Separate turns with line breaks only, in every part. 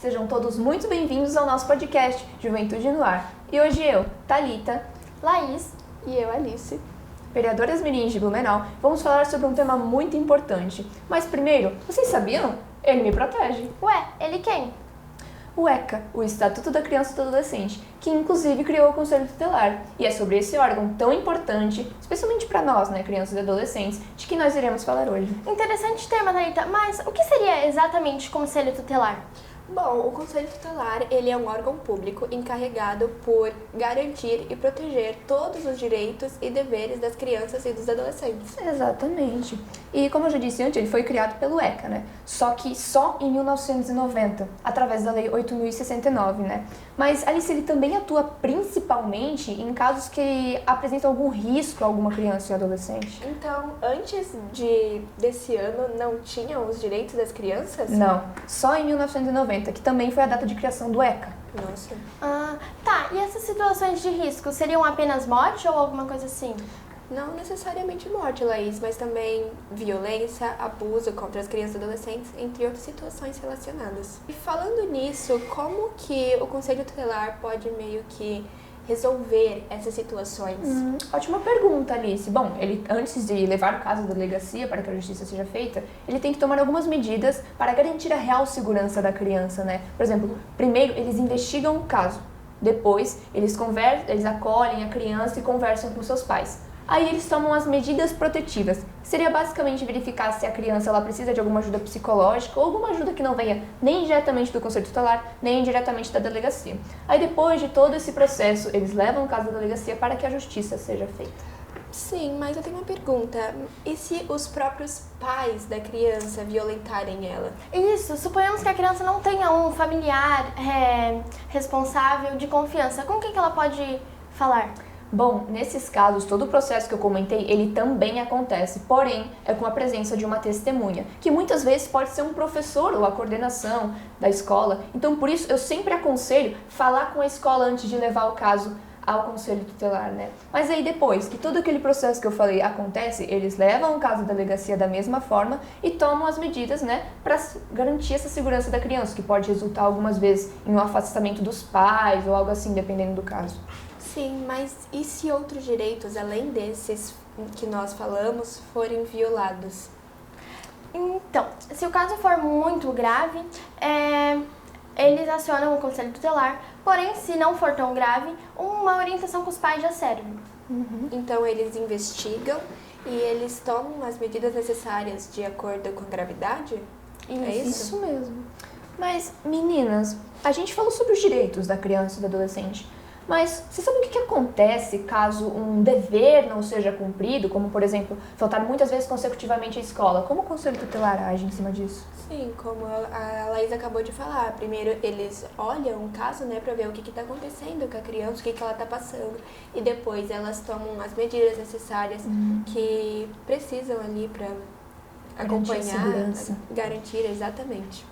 Sejam todos muito bem-vindos ao nosso podcast Juventude no Ar. E hoje eu, Thalita,
Laís e eu, Alice,
vereadoras mirins de Blumenau, vamos falar sobre um tema muito importante. Mas primeiro, vocês sabiam? Ele me protege.
Ué, ele quem?
O ECA, o Estatuto da Criança e do Adolescente, que inclusive criou o Conselho Tutelar. E é sobre esse órgão tão importante, especialmente para nós, crianças e adolescentes, de que nós iremos falar hoje.
Interessante tema, Thalita, mas o que seria exatamente Conselho Tutelar?
Bom, o Conselho Tutelar, ele é um órgão público encarregado por garantir e proteger todos os direitos e deveres das crianças e dos adolescentes.
Exatamente. E como eu já disse antes, ele foi criado pelo ECA, Só que só em 1990, através da Lei 8.069, Mas, Alice, ele também atua principalmente em casos que apresentam algum risco a alguma criança e adolescente.
Então, antes desse ano, não tinham os direitos das crianças?
Não, só em 1990, que também foi a data de criação do ECA.
Nossa.
Tá, e essas situações de risco seriam apenas morte ou alguma coisa assim?
Não necessariamente morte, Laís, mas também violência, abuso contra as crianças e adolescentes, entre outras situações relacionadas. E falando nisso, como que o Conselho Tutelar pode meio que resolver essas situações?
Ótima pergunta, Alice. Bom, ele, antes de levar o caso da delegacia para que a justiça seja feita, ele tem que tomar algumas medidas para garantir a real segurança da criança, Por exemplo, primeiro eles investigam o caso, depois eles acolhem a criança e conversam com seus pais. Aí eles tomam as medidas protetivas, que seria basicamente verificar se a criança ela precisa de alguma ajuda psicológica ou alguma ajuda que não venha nem diretamente do Conselho Tutelar, nem diretamente da delegacia. Aí depois de todo esse processo, eles levam o caso da delegacia para que a justiça seja feita.
Sim, mas eu tenho uma pergunta. E se os próprios pais da criança violentarem ela?
Isso, suponhamos que a criança não tenha um familiar responsável de confiança. Com quem que ela pode falar?
Bom, nesses casos, todo o processo que eu comentei, ele também acontece, porém, é com a presença de uma testemunha, que muitas vezes pode ser um professor ou a coordenação da escola. Então, por isso, eu sempre aconselho falar com a escola antes de levar o caso ao Conselho Tutelar, Mas aí depois que todo aquele processo que eu falei acontece, eles levam o caso à delegacia da mesma forma e tomam as medidas, para garantir essa segurança da criança, que pode resultar algumas vezes em um afastamento dos pais ou algo assim, dependendo do caso.
Sim, mas e se outros direitos, além desses que nós falamos, forem violados?
Então, se o caso for muito grave, eles acionam o Conselho Tutelar, porém, se não for tão grave, uma orientação com os pais já serve.
Então, eles investigam e eles tomam as medidas necessárias de acordo com a gravidade? É isso?
Isso mesmo. Mas, meninas, a gente falou sobre os direitos da criança e do adolescente. Mas você sabe o que acontece caso um dever não seja cumprido, como, por exemplo, faltar muitas vezes consecutivamente à escola? Como o Conselho Tutelar age em cima disso?
Sim, como a Laís acabou de falar. Primeiro, eles olham o caso, para ver o que está acontecendo com a criança, o que ela está passando. E depois, elas tomam as medidas necessárias que precisam ali para acompanhar, garantir, exatamente.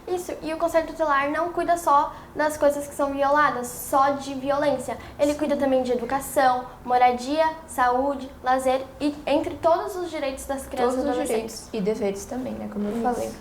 Isso, e o Conselho Tutelar não cuida só das coisas que são violadas, só de violência. Ele cuida também de educação, moradia, saúde, lazer e entre todos os direitos das crianças e adolescentes.
Direitos e deveres também, como eu falei.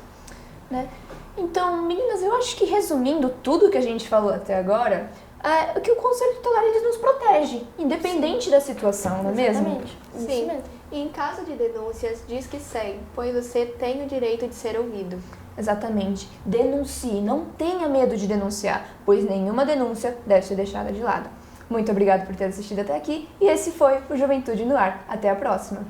Então, meninas, eu acho que resumindo tudo que a gente falou até agora, é que o Conselho Tutelar ele nos protege, independente da situação, não é mesmo?
Exatamente.
Sim.
Isso mesmo.
E em caso de denúncias, diz que sim, pois você tem o direito de ser ouvido.
Exatamente. Denuncie, não tenha medo de denunciar, pois nenhuma denúncia deve ser deixada de lado. Muito obrigada por ter assistido até aqui e esse foi o Juventude no Ar. Até a próxima!